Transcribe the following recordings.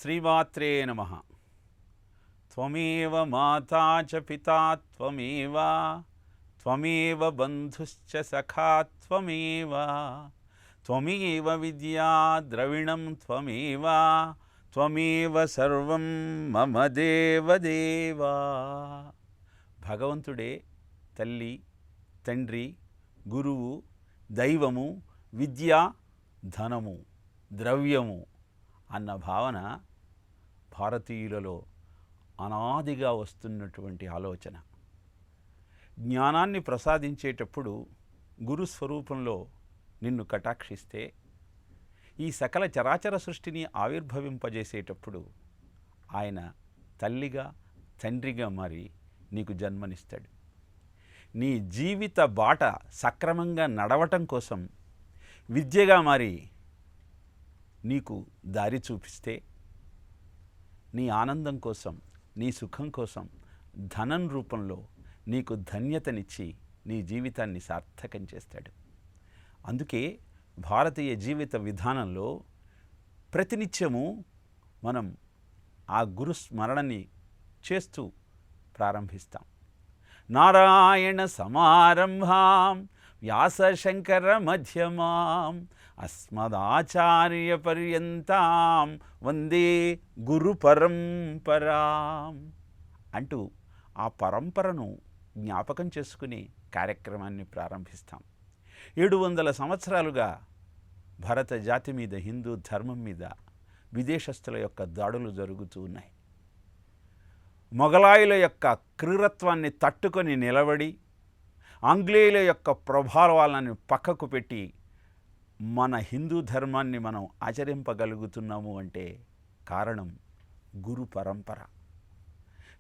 శ్రీమాత్రే నమః. త్వమేవ మాతా చ పితా త్వమేవ, త్వమేవ బంధుశ్చ సఖా త్వమేవ, త్వమేవ విద్యా ద్రవిణం త్వమేవ, త్వమేవ సర్వం మమ దేవదేవా. భగవంతుడే తల్లి, తండ్రి, గురువు, దైవము, విద్య, ధనము, ద్రవ్యము అన్న భావన భారతీయులలో అనాదిగా వస్తున్నటువంటి ఆలోచన. జ్ఞానాన్ని ప్రసాదించేటప్పుడు గురుస్వరూపంలో నిన్ను కటాక్షిస్తే, ఈ సకల చరాచర సృష్టిని ఆవిర్భవింపజేసేటప్పుడు ఆయన తల్లిగా, తండ్రిగా మారి నీకు జన్మనిస్తాడు. నీ జీవిత బాట సక్రమంగా నడవటం కోసం విద్యగా మారి నీకు దారి చూపిస్తే, నీ ఆనందం కోసం, నీ సుఖం కోసం ధనం రూపంలో నీకు ధన్యతనిచ్చి నీ జీవితాన్ని సార్థకం చేస్తాడు. అందుకే భారతీయ జీవిత విధానంలో ప్రతినిత్యము మనం ఆ గురు స్మరణని చేస్తూ ప్రారంభిస్తాం. నారాయణ సమారంభాం వ్యాసశంకర మధ్యమాం అస్మదాచార్య పర్యంతాం వందే గురు పరంపరాం అంటూ ఆ పరంపరను జ్ఞాపకం చేసుకుని కార్యక్రమాన్ని ప్రారంభిస్తాం. 700 సంవత్సరాలుగా భారత జాతి మీద, హిందూ ధర్మం మీద విదేశస్తుల యొక్క దాడులు జరుగుతూ ఉన్నాయి. మొఘలాయుల యొక్క క్రూరత్వాన్ని తట్టుకొని నిలబడి, ఆంగ్లేయుల యొక్క ప్రభావాలను పక్కకు పెట్టి మన హిందూ ధర్మాన్ని మనం ఆచరింపగలుగుతున్నాము అంటే కారణం గురు పరంపర.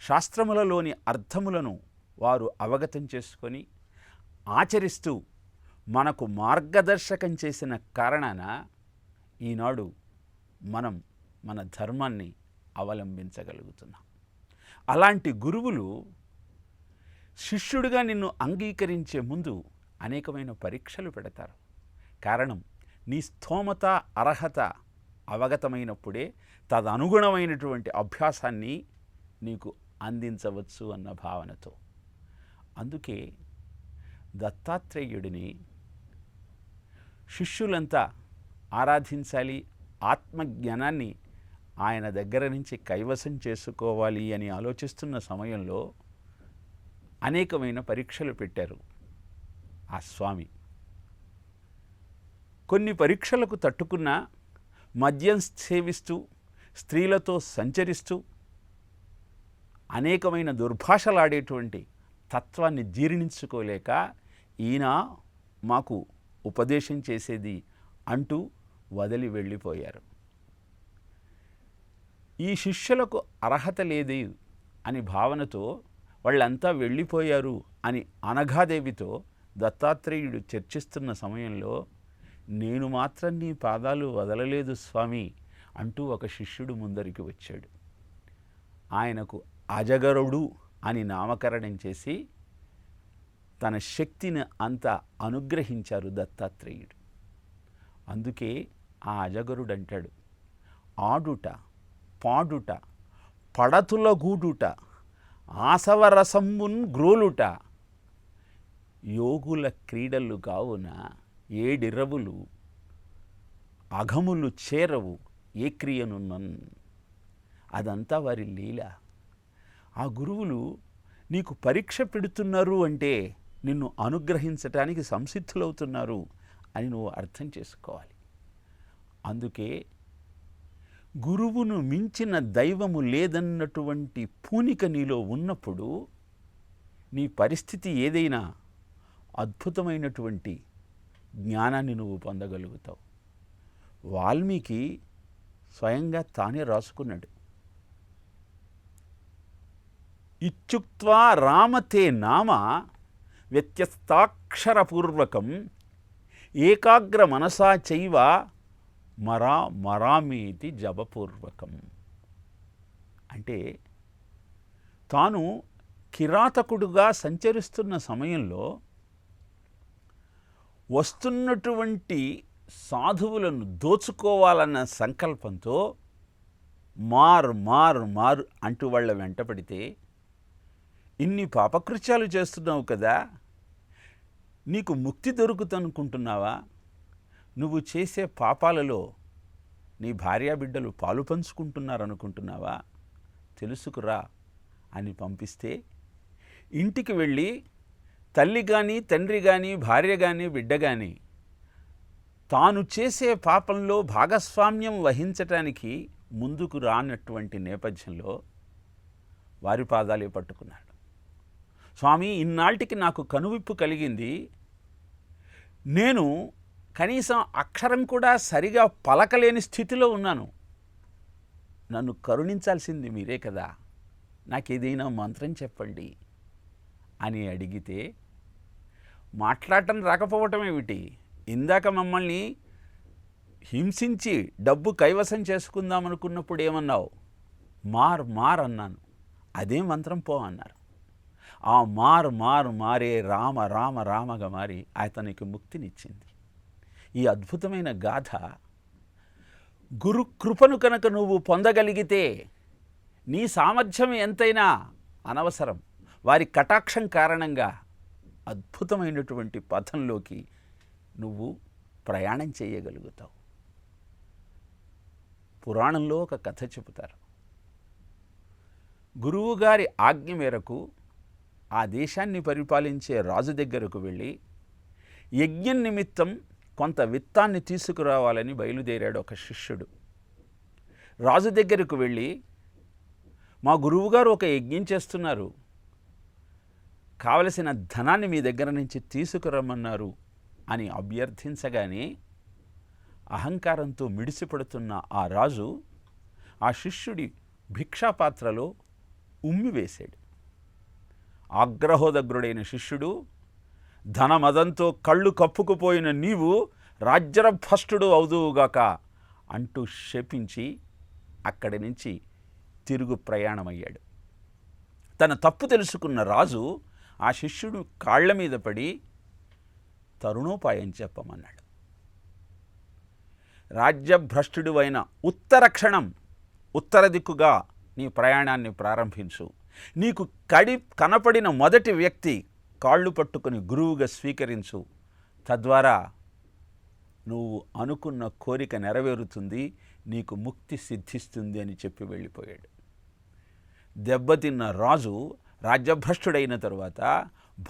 శాస్త్రములలోని అర్థములను వారు అవగతం చేసుకొని ఆచరిస్తూ మనకు మార్గదర్శకం చేసిన కారణాన ఈనాడు మనం మన ధర్మాన్ని అవలంబించగలుగుతున్నాం. అలాంటి గురువులు శిష్యుడిగా నిన్ను అంగీకరించే ముందు అనేకమైన పరీక్షలు పెడతారు. కారణం, నీ స్థోమత, అర్హత అవగతమైనప్పుడే తదనుగుణమైనటువంటి అభ్యాసాన్ని నీకు అందించవచ్చు అన్న భావనతో. అందుకే దత్తాత్రేయుడిని శిష్యులంతా ఆరాధించాలి, ఆత్మజ్ఞానాన్ని ఆయన దగ్గర నుంచి కైవసం చేసుకోవాలి అని ఆలోచిస్తున్న సమయంలో అనేకమైన పరీక్షలు పెట్టారు ఆ స్వామి. కొన్ని పరీక్షలకు తట్టుకున్న మద్యం సేవిస్తూ, స్త్రీలతో సంచరిస్తూ, అనేకమైన దుర్భాషలాడేటువంటి తత్వాన్ని జీర్ణించుకోలేక ఈయన మాకు ఉపదేశం చేసేది అంటూ వదిలి వెళ్ళిపోయారు. ఈ శిష్యులకు అర్హత లేదు అని భావనతో వాళ్ళంతా వెళ్ళిపోయారు అని అనఘాదేవితో దత్తాత్రేయుడు చర్చిస్తున్న సమయంలో, నేను మాత్రం నీ పాదాలు వదలలేదు స్వామి అంటూ ఒక శిష్యుడు ముందరికి వచ్చాడు. ఆయనకు అజగరుడు అని నామకరణం చేసి తన శక్తిని అంతా అనుగ్రహించారు దత్తాత్రేయుడు. అందుకే ఆ అజగరుడు అంటాడు, ఆడుట, పాడుట, పడతుల గూడుట, ఆసవరసంబున్ గ్రోలుట, యోగుల క్రీడలు కావున ఏడిరవులు, అఘములు చేరవు ఏ క్రియనున్నన్. అదంతా వారి లీల. ఆ గురువులు నీకు పరీక్ష పెడుతున్నారు అంటే నిన్ను అనుగ్రహించటానికి సంసిద్ధులవుతున్నారు అని నువ్వు అర్థం చేసుకోవాలి. అందుకే గురువును మించిన దైవము లేదన్నటువంటి పూనిక నీలో ఉన్నప్పుడు నీ పరిస్థితి ఏదైనా అద్భుతమైనటువంటి జ్ఞానాన్ని నువ్వు పొందగలుగుతావు. వాల్మీకి స్వయంగా తానే రాసుకున్నాడు, ఇత్యుక్త్వా రామతే నామ వ్యత్యస్తాక్షరపూర్వకం ఏకాగ్ర మనసా చైవ మరామేతి జపపూర్వకం. అంటే తాను కిరాతకుడుగా సంచరిస్తున్న సమయంలో వస్తున్నటువంటి సాధువులను దోచుకోవాలన్న సంకల్పంతో మారు మారు మారు అంటూ వాళ్ళ వెంటపడితే, ఇన్ని పాపకృత్యాలు చేస్తున్నావు కదా, నీకు ముక్తి దొరుకుతనుకుంటున్నావా? నువ్వు చేసే పాపాలలో నీ భార్యాబిడ్డలు పాలు పంచుకుంటున్నారనుకుంటున్నావా? తెలుసుకురా అని పంపిస్తే, ఇంటికి వెళ్ళి తల్లి కానీ తండ్రి కానీ భార్య కానీ బిడ్డ కానీ తాను చేసే పాపంలో భాగస్వామ్యం వహించటానికి ముందుకు రానటువంటి నేపథ్యంలో వారి పాదాలే పట్టుకున్నాడు. స్వామి, ఇన్నాళ్ళకి నాకు కనువిప్పు కలిగింది, నేను కనీసం అక్షరం కూడా సరిగా పలకలేని స్థితిలో ఉన్నాను, నన్ను కరుణించాల్సింది మీరే కదా, నాకేదైనా మంత్రం చెప్పండి అని అడిగితే, మాట్లాడటం రాకపోవటం ఏమిటి, ఇందాక మమ్మల్ని హింసించి డబ్బు కైవసం చేసుకుందామనుకున్నప్పుడు ఏమన్నావు? మార్ అన్నాను, అదే మంత్రం పో అన్నారు. ఆ మారే రామ రామ రామగా మారి అతనికి ముక్తినిచ్చింది. ఈ అద్భుతమైన గాథ గురు కృపను కనుక నువ్వు పొందగలిగితే నీ సామర్థ్యం ఎంతైనా అనవసరం, వారి కటాక్షం కారణంగా అద్భుతమైనటువంటి పథంలోకి నువ్వు ప్రయాణం చేయగలుగుతావు. పురాణంలో ఒక కథ చెబుతారు. గురువుగారి ఆజ్ఞ మేరకు ఆ దేశాన్ని పరిపాలించే రాజు దగ్గరకు వెళ్ళి యజ్ఞం నిమిత్తం కొంత విత్తాన్ని తీసుకురావాలని బయలుదేరాడు ఒక శిష్యుడు. రాజు దగ్గరకు వెళ్ళి, మా గురువుగారు ఒక యజ్ఞం చేస్తున్నారు, కావలసిన ధనాన్ని మీ దగ్గర నుంచి తీసుకురమ్మన్నారు అని అభ్యర్థించగానే అహంకారంతో మిడిసిపడుతున్న ఆ రాజు ఆ శిష్యుడి భిక్షాపాత్రలో ఉమ్మివేశాడు. ఆగ్రహోదగ్రుడైన శిష్యుడు, ధనమదంతో కళ్ళు కప్పుకుపోయిన నీవు రాజ్యభ్రష్టుడు అవుదువుగాక అంటూ శపించి అక్కడి నుంచి తిరుగు ప్రయాణమయ్యాడు. తన తప్పు తెలుసుకున్న రాజు ఆ శిష్యుడు కాళ్ల మీద పడి తరుణోపాయం చెప్పమన్నాడు. రాజ్యభ్రష్టుడు అయిన ఉత్తర క్షణం ఉత్తర దిక్కుగా నీ ప్రయాణాన్ని ప్రారంభించు. నీకు కనపడిన మొదటి వ్యక్తి కాళ్ళు పట్టుకుని గురువుగా స్వీకరించు. తద్వారా నువ్వు అనుకున్న కోరిక నెరవేరుతుంది, నీకు ముక్తి సిద్ధిస్తుంది అని చెప్పి వెళ్ళిపోయాడు. దెబ్బతిన్న రాజు రాజ్యభ్రష్టుడైన తరువాత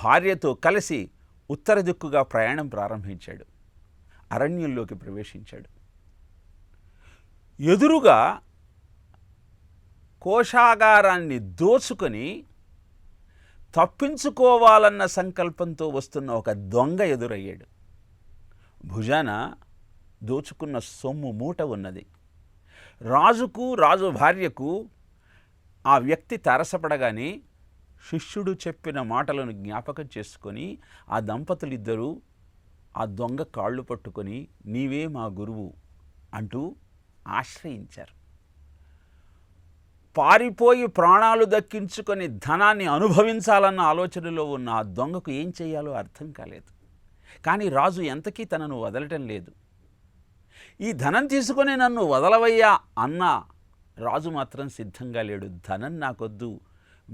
భార్యతో కలిసి ఉత్తర దిక్కుగా ప్రయాణం ప్రారంభించాడు. అరణ్యంలోకి ప్రవేశించాడు. ఎదురుగా కోశాగారాన్ని దోచుకొని తప్పించుకోవాలన్న సంకల్పంతో వస్తున్న ఒక దొంగ ఎదురయ్యాడు. భుజాన దోచుకున్న సొమ్ము మూట ఉన్నది. రాజుకు రాజు భార్యకు ఆ వ్యక్తి తారసపడగానే శిష్యుడు చెప్పిన మాటలను జ్ఞాపకం చేసుకొని ఆ దంపతులిద్దరూ ఆ దొంగ కాళ్ళు పట్టుకొని నీవే మా గురువు అంటూ ఆశ్రయించారు. పారిపోయి ప్రాణాలు దక్కించుకొని ధనాన్ని అనుభవించాలన్న ఆలోచనలో ఉన్న ఆ దొంగకు ఏం చేయాలో అర్థం కాలేదు. కానీ రాజు ఎంతకీ తనను వదలటం లేదు. ఈ ధనం తీసుకొని నన్ను వదలవయ్యా అన్నా రాజు మాత్రం సిద్ధంగా లేడు. ధనం నాకొద్దు,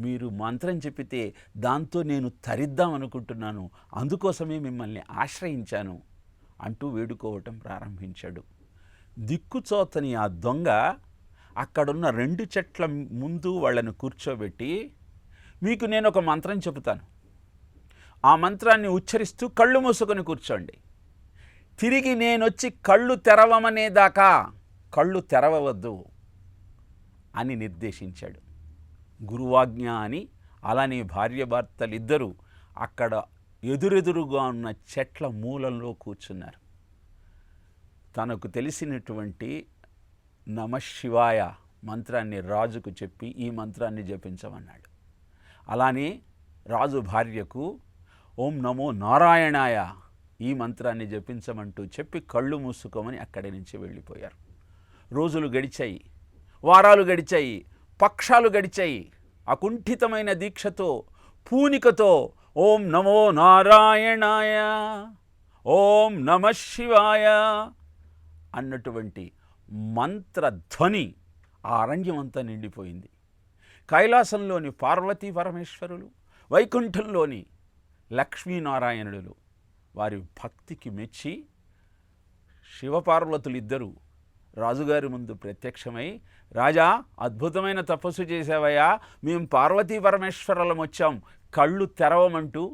మీరు మంత్రం చెప్పితే దాంతో నేను తరిద్దాం అనుకుంటున్నాను, అందుకోసమే మిమ్మల్ని ఆశ్రయించాను అంటూ వేడుకోవటం ప్రారంభించాడు. దిక్కుచోతని ఆ దొంగ అక్కడున్న 2 చెట్ల ముందు వాళ్ళను కూర్చోబెట్టి, మీకు నేను ఒక మంత్రం చెబుతాను, ఆ మంత్రాన్ని ఉచ్చరిస్తూ కళ్ళు మూసుకొని కూర్చోండి, తిరిగి నేనొచ్చి కళ్ళు తెరవమనేదాకా కళ్ళు తెరవవద్దు అని నిర్దేశించాడు. గురువాజ్ఞ అని అలానే భార్యాభర్తలిద్దరూ అక్కడ ఎదురెదురుగా ఉన్న చెట్ల మూలంలో కూర్చున్నారు. తనకు తెలిసినటువంటి నమశివాయ మంత్రాన్ని రాజుకు చెప్పి ఈ మంత్రాన్ని జపించమన్నాడు. అలానే రాజు భార్యకు ఓం నమో నారాయణాయ ఈ మంత్రాన్ని జపించమంటూ చెప్పి కళ్ళు మూసుకోమని అక్కడి నుంచి వెళ్ళిపోయారు. రోజులు గడిచాయి, వారాలు గడిచాయి, పక్షాలు గడిచాయి. అకుంఠితమైన దీక్షతో పూనికతో ఓం నమో నారాయణాయ, ఓం నమ శివాయ అన్నటువంటి మంత్రధ్వని ఆ అరణ్యం అంతా నిండిపోయింది. కైలాసంలోని పార్వతీ పరమేశ్వరులు, వైకుంఠంలోని లక్ష్మీనారాయణులు వారి భక్తికి మెచ్చి శివపార్వతులిద్దరూ రాజుగారి ముందు ప్రత్యక్షమై, రాజా, అద్భుతమైన తపస్సు చేసావయ్యా, మేము పార్వతీ పరమేశ్వరులం వచ్చాం, కళ్ళు తెరవమంటూ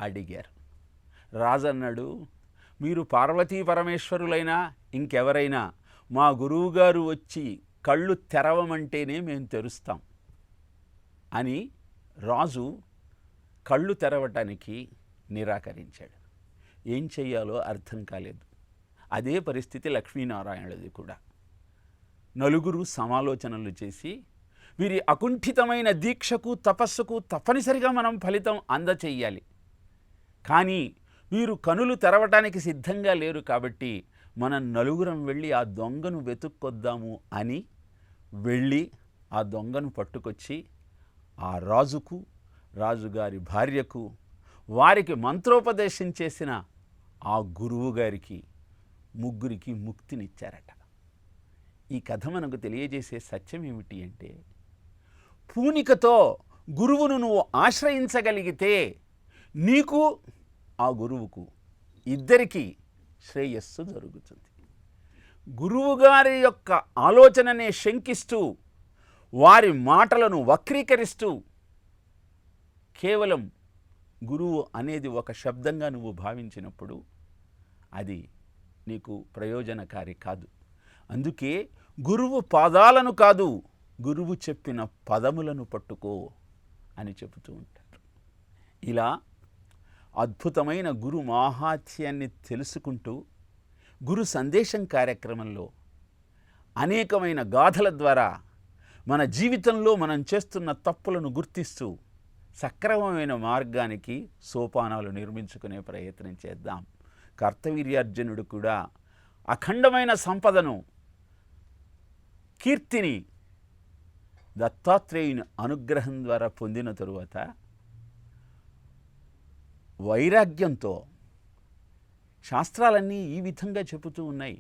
అడిగారు. రాజన్నాడు, మీరు పార్వతీ పరమేశ్వరులైనా ఇంకెవరైనా మా గురువుగారు వచ్చి కళ్ళు తెరవమంటేనే మేము తెరుస్తాం అని రాజు కళ్ళు తెరవటానికి నిరాకరించాడు. ఏం చెయ్యాలో అర్థం కాలేదు. అదే పరిస్థితి లక్ష్మీనారాయణుడిది కూడా. నలుగురు సమాలోచనలు చేసి, వీరి అకుంఠితమైన దీక్షకు తపస్సుకు తప్పనిసరిగా మనం ఫలితం అందచెయ్యాలి, కానీ వీరు కనులు తెరవటానికి సిద్ధంగా లేరు, కాబట్టి మనం నలుగురం వెళ్ళి ఆ దొంగను వెతుక్కొద్దాము అని వెళ్ళి ఆ దొంగను పట్టుకొచ్చి ఆ రాజుకు, రాజుగారి భార్యకు, వారికి మంత్రోపదేశం చేసిన ఆ గురువు గారికి ముగ్గురికి ముక్తినిచ్చారట. ఈ కథ మనకు తెలియజేసే సత్యం ఏమిటి అంటే, పూనికతో గురువును నువ్వు ఆశ్రయించగలిగితే నీకు ఆ గురువుకు ఇద్దరికీ శ్రేయస్సు జరుగుతుంది. గురువుగారి యొక్క ఆలోచననే శంకిస్తూ, వారి మాటలను వక్రీకరిస్తూ, కేవలం గురువు అనేది ఒక శబ్దంగా నువ్వు భావించినప్పుడు అది నీకు ప్రయోజనకారి కాదు. అందుకే గురువు పాదాలను కాదు, గురువు చెప్పిన పదములను పట్టుకో అని చెబుతూ ఉంటారు. ఇలా అద్భుతమైన గురు మాహాత్యాన్ని తెలుసుకుంటూ గురు సందేశం కార్యక్రమంలో అనేకమైన గాథల ద్వారా మన జీవితంలో మనం చేస్తున్న తప్పులను గుర్తిస్తూ సక్రమమైన మార్గానికి సోపానాలు నిర్మించుకునే ప్రయత్నం చేద్దాం. కార్తవీర్యార్జునుడు కూడా అఖండమైన సంపదను, కీర్తిని దత్తాత్రేయుని అనుగ్రహం ద్వారా పొందిన తరువాత వైరాగ్యంతో శాస్త్రాలన్నీ ఈ విధంగా చెబుతూ ఉన్నాయి,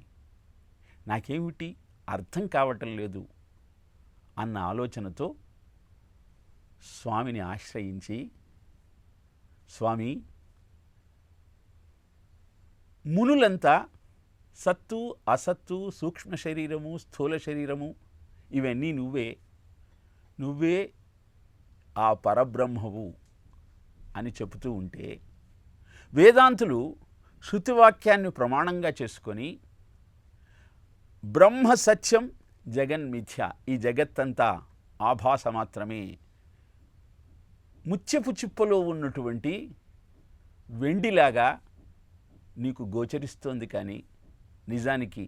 నాకేమిటి అర్థం కావటం లేదు అన్న ఆలోచనతో స్వామిని ఆశ్రయించి, స్వామి, మునులంతా సత్తు అసత్తు, సూక్ష్మ శరీరము, స్థూల శరీరము ఇవన్నీ నువ్వే ఆ పరబ్రహ్మవు అని చెబుతూ ఉంటే, వేదాంతులు శృతివాక్యాన్ని ప్రమాణంగా చేసుకొని బ్రహ్మ సత్యం జగన్మిథ్య, ఈ జగత్తంతా ఆభాస మాత్రమే, ముత్యపు చిప్పలో ఉన్నటువంటి వెండిలాగా నీకు గోచరిస్తోంది, కానీ నిజానికి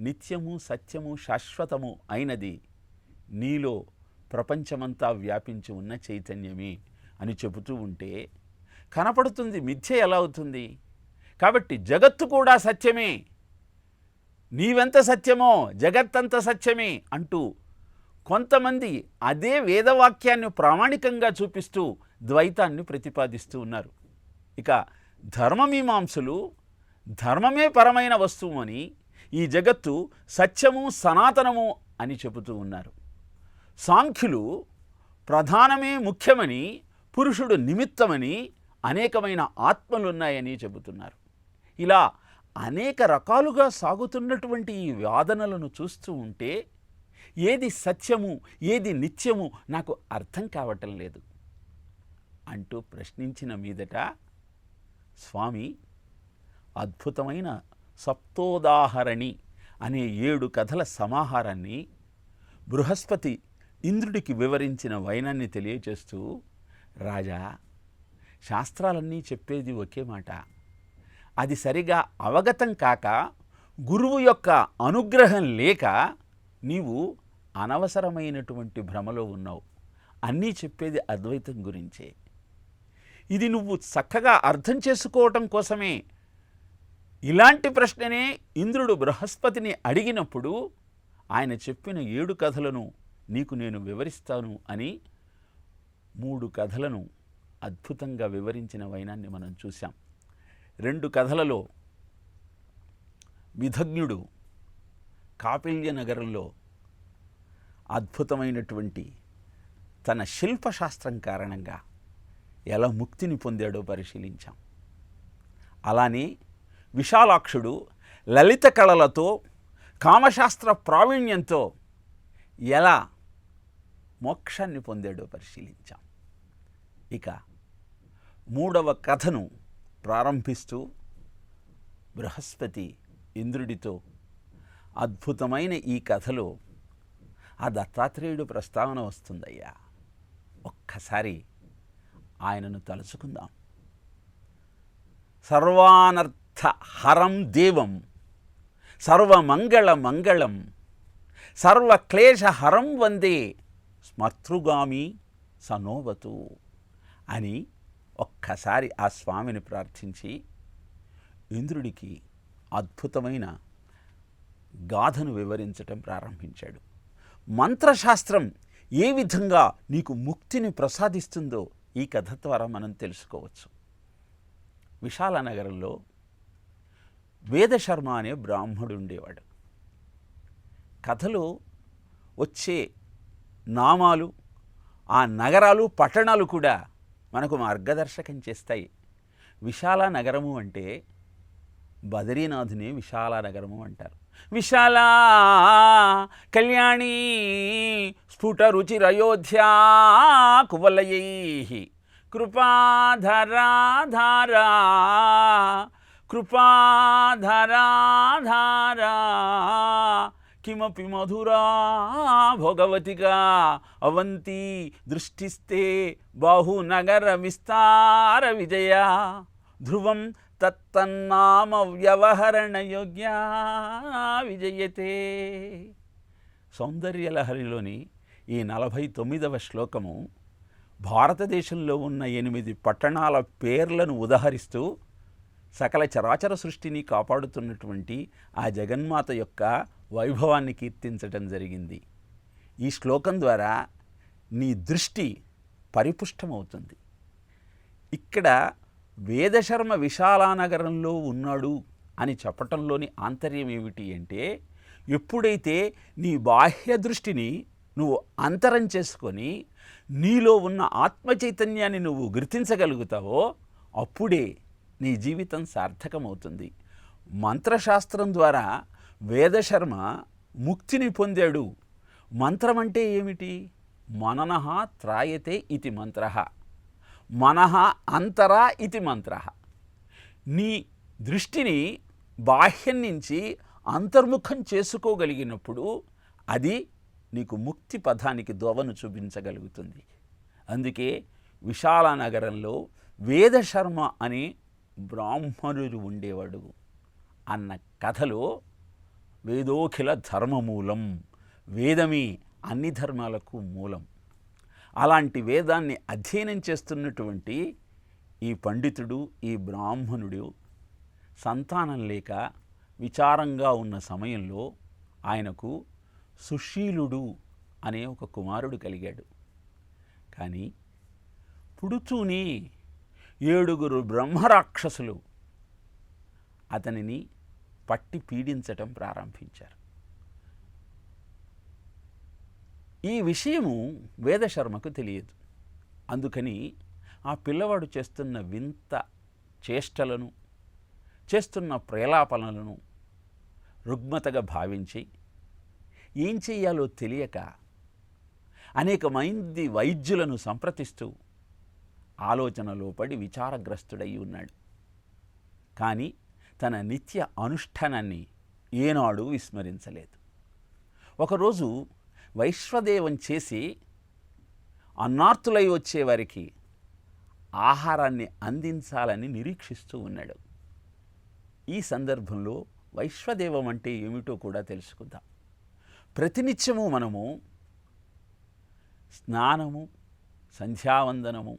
నిత్యము సత్యము శాశ్వతము అయినది నీలో ప్రపంచమంతా వ్యాపించి ఉన్న చైతన్యమే అని చెబుతూ ఉంటే కనపడుతుంది మిథ్య ఎలా అవుతుంది? కాబట్టి జగత్తు కూడా సత్యమే, నీవెంత సత్యమో జగత్తంత సత్యమే అంటూ కొంతమంది అదే వేదవాక్యాన్ని ప్రామాణికంగా చూపిస్తూ ద్వైతాన్ని ప్రతిపాదిస్తూ ఉన్నారు. ఇక ధర్మమీమాంసులు ధర్మమే పరమైన వస్తువు అని, ఈ జగత్తు సత్యము సనాతనము అని చెబుతూ ఉన్నారు. సాంఖ్యులు ప్రధానమే ముఖ్యమని, పురుషుడు నిమిత్తమని, అనేకమైన ఆత్మలున్నాయని చెబుతున్నారు. ఇలా అనేక రకాలుగా సాగుతున్నటువంటి ఈ వాదనలను చూస్తూ ఉంటే ఏది సత్యము ఏది నిత్యము నాకు అర్థం కావటం లేదు అంటూ ప్రశ్నించిన మీదట స్వామి అద్భుతమైన సప్తోదాహరణి అనే 7 కథల సమాహారాన్ని బృహస్పతి ఇంద్రుడికి వివరించిన వైనాన్ని తెలియచేస్తూ, రాజా, శాస్త్రాలన్నీ చెప్పేది ఒకే మాట, అది సరిగా అవగతం కాక గురువు యొక్క అనుగ్రహం లేక నీవు అనవసరమైనటువంటి భ్రమలో ఉన్నావు, అన్నీ చెప్పేది అద్వైతం గురించే, ఇది నువ్వు చక్కగా అర్థం చేసుకోవటం కోసమే ఇలాంటి ప్రశ్ననే ఇంద్రుడు బృహస్పతిని అడిగినప్పుడు ఆయన చెప్పిన 7 కథలను నీకు నేను వివరిస్తాను అని 3 కథలను అద్భుతంగా వివరించిన వైనాన్ని మనం చూసాం. 2 కథలలో విధజ్ఞుడు కాపిల్య నగరంలో అద్భుతమైనటువంటి తన శిల్పశాస్త్రం కారణంగా ఎలా ముక్తిని పొందాడో పరిశీలించాం. అలానే విశాలాక్షుడు లలిత కళలతో కామశాస్త్ర ప్రావీణ్యంతో ఎలా మోక్షాన్ని పొందాడో పరిశీలించాం. ఇక మూడవ కథను ప్రారంభిస్తూ బృహస్పతి ఇంద్రుడితో అద్భుతమైన ఈ కథలో ఆ దత్తాత్రేయుడు ప్రస్తావన వస్తుందయ్యా. ఒక్కసారి ఆయనను తలుచుకుందాం. సర్వానర్థ హరం దేవం సర్వమంగళ మంగళం సర్వక్లేశహరం వందే స్మర్తృగామి సనోవతు అని ఒక్కసారి ఆ స్వామిని ప్రార్థించి ఇంద్రుడికి అద్భుతమైన గాథను వివరించటం ప్రారంభించాడు. మంత్రశాస్త్రం ఏ విధంగా నీకు ముక్తిని ప్రసాదిస్తుందో ఈ కథ ద్వారా మనం తెలుసుకోవచ్చు. విశాలనగరంలో వేదశర్మ అనే బ్రాహ్మడు ఉండేవాడు. కథలో వచ్చే నామాలు, ఆ నగరాలు, పట్టణాలు కూడా మనకు మార్గదర్శకం చేస్తాయి. విశాల నగరము అంటే బదరీనాథుని విశాల నగరము అంటారు. విశాల కళ్యాణి స్ఫుట రుచిరయోధ్యా కువలయై కృపాధరాధారా కృపాధరాధారా కిమపి మధురా భోగవతిగా అవంతి దృష్టిస్తే బాహునగర విస్తార విజయ ధ్రువం తత్తన్నామ వ్యవహరణ యోగ్యా విజయతే. సౌందర్యలహరిలోని ఈ 49వ శ్లోకము భారతదేశంలో ఉన్న 8 పట్టణాల పేర్లను ఉదహరిస్తూ సకల చరాచర సృష్టిని కాపాడుతున్నటువంటి ఆ జగన్మాత యొక్క వైభవాన్ని కీర్తించటం జరిగింది. ఈ శ్లోకం ద్వారా నీ దృష్టి పరిపుష్టమవుతుంది. ఇక్కడ వేదశర్మ విశాలానగరంలో ఉన్నాడు అని చెప్పటంలోని ఆంతర్యం ఏమిటి అంటే, ఎప్పుడైతే నీ బాహ్య దృష్టిని నువ్వు అంతరం చేసుకొని నీలో ఉన్న ఆత్మచైతన్యాన్ని నువ్వు గుర్తించగలుగుతావో అప్పుడే నీ జీవితం సార్థకమవుతుంది. మంత్రశాస్త్రం ద్వారా వేదశర్మ ముక్తిని పొందాడు. మంత్రం అంటే ఏమిటి? మననః త్రాయతే ఇతి మంత్రః, మనః అంతరా ఇతి మంత్రః. నీ దృష్టిని బాహ్యం నుంచి అంతర్ముఖం చేసుకోగలిగినప్పుడు అది నీకు ముక్తి పథానికి దోవను చూపించగలుగుతుంది. అందుకే విశాలనగరంలో వేదశర్మ అనే బ్రాహ్మణుడు ఉండేవాడు అన్న కథలో వేదోఖిల ధర్మమూలం, వేదమే అన్ని ధర్మాలకు మూలం. అలాంటి వేదాన్ని అధ్యయనం చేస్తున్నటువంటి ఈ పండితుడు, ఈ బ్రాహ్మణుడు సంతానం లేక విచారంగా ఉన్న సమయంలో ఆయనకు సుశీలుడు అనే ఒక కుమారుడు కలిగాడు. కానీ పుడుతూనే 7 బ్రహ్మరాక్షసులు అతనిని పట్టి పీడించటం ప్రారంభించారు. ఈ విషయము వేదశర్మకు తెలియదు. అందుకని ఆ పిల్లవాడు చేస్తున్న వింత చేష్టలను, చేస్తున్న ప్రేలాపనలను రుగ్మతగా భావించి ఏం చెయ్యాలో తెలియక అనేక మంది వైద్యులను సంప్రదిస్తూ ఆలోచనలో పడి విచారగ్రస్తుడై ఉన్నాడు. కానీ తన నిత్య అనుష్ఠానాన్ని ఏనాడు విస్మరించలేదు. ఒకరోజు వైశ్వదేవం చేసి అన్నార్తులై వచ్చేవారికి ఆహారాన్ని అందించాలని నిరీక్షిస్తూ ఉన్నాడు. ఈ సందర్భంలో వైశ్వదేవం అంటే ఏమిటో కూడా తెలుసుకుందాం. ప్రతినిత్యము మనము స్నానము, సంధ్యావందనము,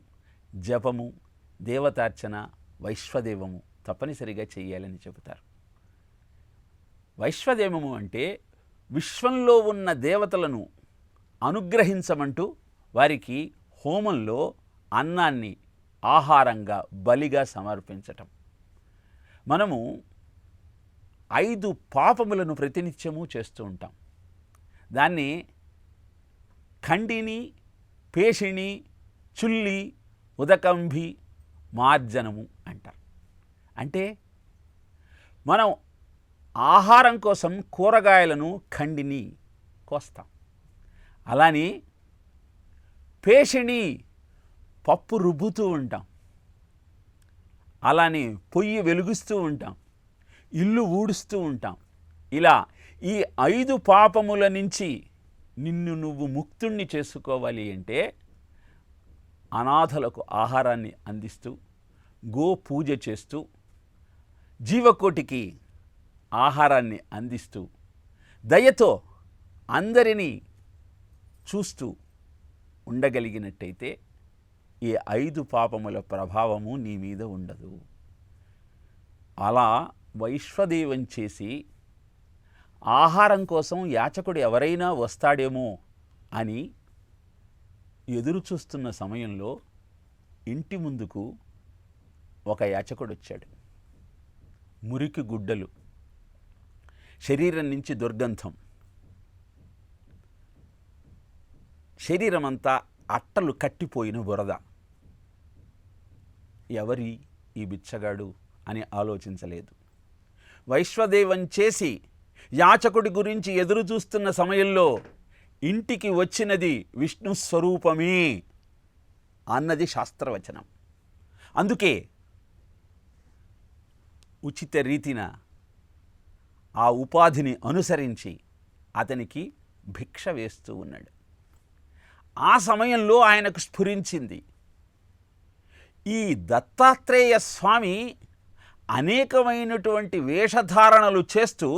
జపము, దేవతార్చన, వైశ్వదేవము తప్పనిసరిగా చేయాలని చెబుతారు. వైశ్వదేవము అంటే విశ్వంలో ఉన్న దేవతలను అనుగ్రహించమంటూ వారికి హోమంలో అన్నాన్ని ఆహారంగా బలిగా సమర్పించటం. మనము 5 పాపములను ప్రతినిత్యము చేస్తూ ఉంటాం. దాన్ని ఖండిని, పేషిణి, చుల్లి, ఉదకంభి, మార్జనము అంటారు. అంటే మనం ఆహారం కోసం కూరగాయలను ఖండిని కోస్తాం. అలానే పేషిణి పప్పు రుబ్బుతూ ఉంటాం. అలానే పొయ్యి వెలుగుస్తూ ఉంటాం, ఇల్లు ఊడుస్తూ ఉంటాం. ఇలా ఈ 5 పాపముల నుంచి నిన్ను నువ్వు ముక్తుణ్ణి చేసుకోవాలి అంటే అనాథలకు ఆహారాన్ని అందిస్తూ, గో పూజ చేస్తూ, జీవకోటికి ఆహారాన్ని అందిస్తూ, దయతో అందరినీ చూస్తూ ఉండగలిగినట్టయితే ఈ 5 పాపముల ప్రభావము నీ మీద ఉండదు. అలా వైశ్వదేవం చేసి ఆహారం కోసం యాచకుడు ఎవరైనా వస్తాడేమో అని ఎదురు చూస్తున్న సమయంలో ఇంటి ముందుకు ఒక యాచకుడు వచ్చాడు. మురికి గుడ్డలు, శరీరం నుంచి దుర్గంధం, శరీరమంతా అట్టలు కట్టిపోయిన బురద. ఎవరి ఈ బిచ్చగాడు అని ఆలోచించలేదు. వైశ్వదేవం చేసి యాచకుడి గురించి ఎదురు చూస్తున్న సమయంలో ఇంటికి వచ్చినది విష్ణు స్వరూపమే అన్నది శాస్త్రవచనం. అందుకే ఉచిత రీతిన ఆ ఉపాధిని అనుసరించి అతనికి భిక్ష వేస్తూ ఉన్నాడు. ఆ సమయంలో ఆయనకు స్ఫురించింది, ఈ దత్తాత్రేయ స్వామి అనేకమైనటువంటి వేషధారణలు చేస్తూ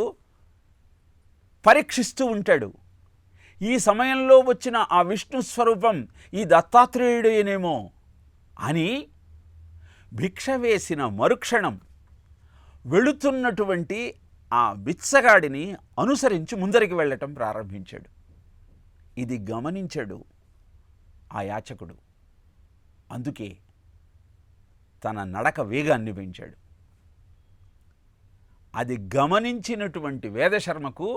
పరీక్షిస్తూ ఉంటాడు. ఈ సమయంలో వచ్చిన ఆ విష్ణు స్వరూపం ఈ దత్తాత్రేయుడేనేమో అని భిక్ష వేసిన మరుక్షణం వెళుతున్నటువంటి ఆ బిచ్చగాడిని అనుసరించి ముందరికి వెళ్ళటం ప్రారంభించాడు. ఇది గమనించాడు ఆ యాచకుడు. అందుకే తన నడక వేగాన్ని పెంచాడు. అది గమనించినటువంటి వేదశర్మకు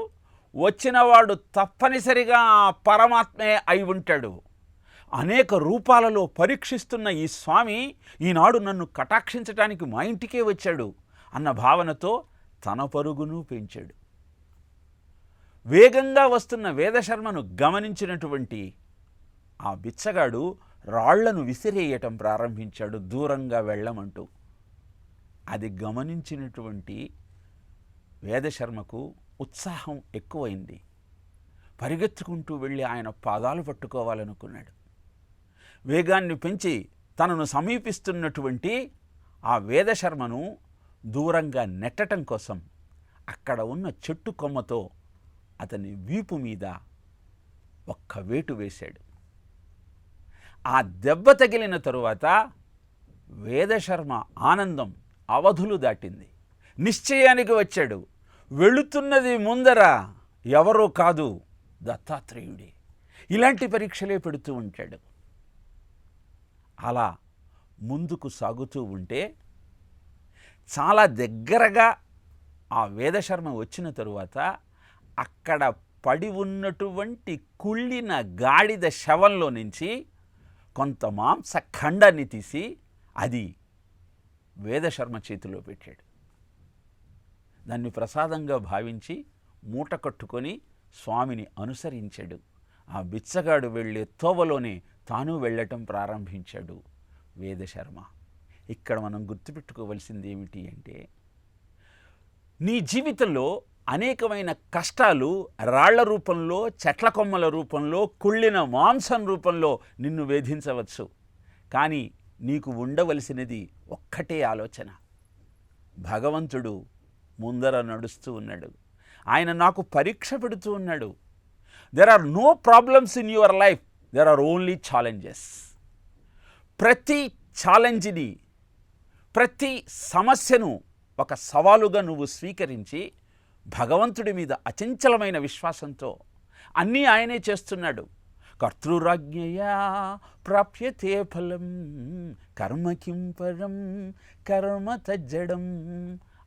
వచ్చినవాడు తప్పనిసరిగా ఆ పరమాత్మే అయి ఉంటాడు. అనేక రూపాలలో పరీక్షిస్తున్న ఈ స్వామి ఈనాడు నన్ను కటాక్షించడానికి మా ఇంటికే వచ్చాడు అన్న భావనతో తన పరుగును పెంచాడు. వేగంగా వస్తున్న వేదశర్మను గమనించినటువంటి ఆ బిచ్చగాడు రాళ్లను విసిరేయటం ప్రారంభించాడు, దూరంగా వెళ్ళమంటూ. అది గమనించినటువంటి వేదశర్మకు ఉత్సాహం ఎక్కువైంది. పరిగెత్తుకుంటూ వెళ్ళి ఆయన పాదాలు పట్టుకోవాలనుకున్నాడు. వేగాన్ని పెంచి తనను సమీపిస్తున్నటువంటి ఆ వేదశర్మను దూరంగా నెట్టడం కోసం అక్కడ ఉన్న చెట్టు కొమ్మతో అతని వీపు మీద ఒక్క వేటు వేశాడు. ఆ దెబ్బ తగిలిన తరువాత వేదశర్మ ఆనందం అవధులు దాటింది. నిశ్చయానికి వచ్చాడు. వెళుతున్నది ముందర ఎవరో కాదు, దత్తాత్రేయుడే. ఇలాంటి పరీక్షలే పెడుతూ ఉంటాడు. అలా ముందుకు సాగుతూ ఉంటే చాలా దగ్గరగా ఆ వేదశర్మ వచ్చిన తరువాత అక్కడ పడి ఉన్నటువంటి కుళ్ళిన గాడిద శవంలో నుంచి కొంత మాంస ఖండాన్ని తీసి అది వేదశర్మ చేతిలో పెట్టాడు. దాన్ని ప్రసాదంగా భావించి మూట కట్టుకొని స్వామిని అనుసరించాడు. ఆ బిచ్చగాడు వెళ్ళే తోవలోనే తాను వెళ్ళటం ప్రారంభించాడు వేదశర్మ. ఇక్కడ మనం గుర్తుపెట్టుకోవలసింది ఏమిటి అంటే, నీ జీవితంలో అనేకమైన కష్టాలు రాళ్ల రూపంలో, చెట్ల కొమ్మల రూపంలో, కుళ్ళిన మాంసం రూపంలో నిన్ను వేధించవచ్చు. కానీ నీకు ఉండవలసినది ఒక్కటే ఆలోచన. భగవంతుడు ముందర నడుస్తూ ఉన్నాడు. ఆయన నాకు పరీక్ష పెడుతూ ఉన్నాడు. There are no problems in your life, there are only challenges. ప్రతి ఛాలెంజ్ని, ప్రతి సమస్యను ఒక సవాలుగా నువ్వు స్వీకరించి భగవంతుడి మీద అచంచలమైన విశ్వాసంతో అన్నీ ఆయనే చేస్తున్నాడు. కర్తృరాజ్ఞయా ప్రాప్యతే ఫలం కర్మ కిం పరం కర్మ తజ్జడం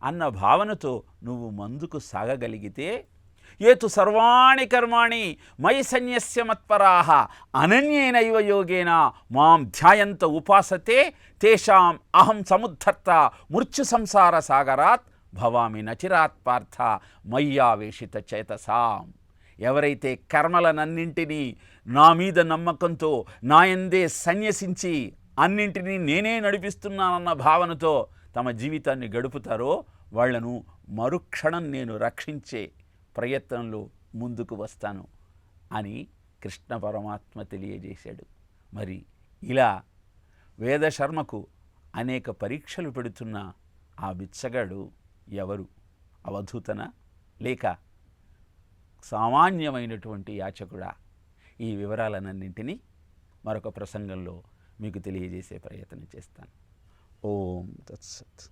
అన్న భావనతో నువ్వు ముందుకు సాగగలిగితే ఏ తు సర్వాణి కర్మాణి మయి సన్యస్య మత్పరాః అనన్యేనైవ యోగేన మాం ధ్యాయంత ఉపాసతే తేషాం అహం సముద్ధర్త మృత్యు సంసార సాగరాత్ భవామి నచిరాత్ పార్థ మయ్యావేశిత చేతసాం. ఎవరైతే కర్మలనన్నింటినీ నా మీద నమ్మకంతో నాయందే సన్యసించి అన్నింటినీ నేనే నడిపిస్తున్నానన్న భావనతో తమ జీవితాన్ని గడుపుతారో వాళ్లను మరుక్షణం నేను రక్షించే ప్రయత్నంలో ముందుకు వస్తాను అని కృష్ణ పరమాత్మ తెలియజేశాడు. మరి ఇలా వేదశర్మకు అనేక పరీక్షలు పెడుతున్న ఆ బిచ్చగాడు ఎవరు? అవధూతన లేక సామాన్యమైనటువంటి యాచకుడా? ఈ వివరాలన్నింటినీ మరొక ప్రసంగంలో మీకు తెలియజేసే ప్రయత్నం చేస్తాను. ఓం తత్సత్.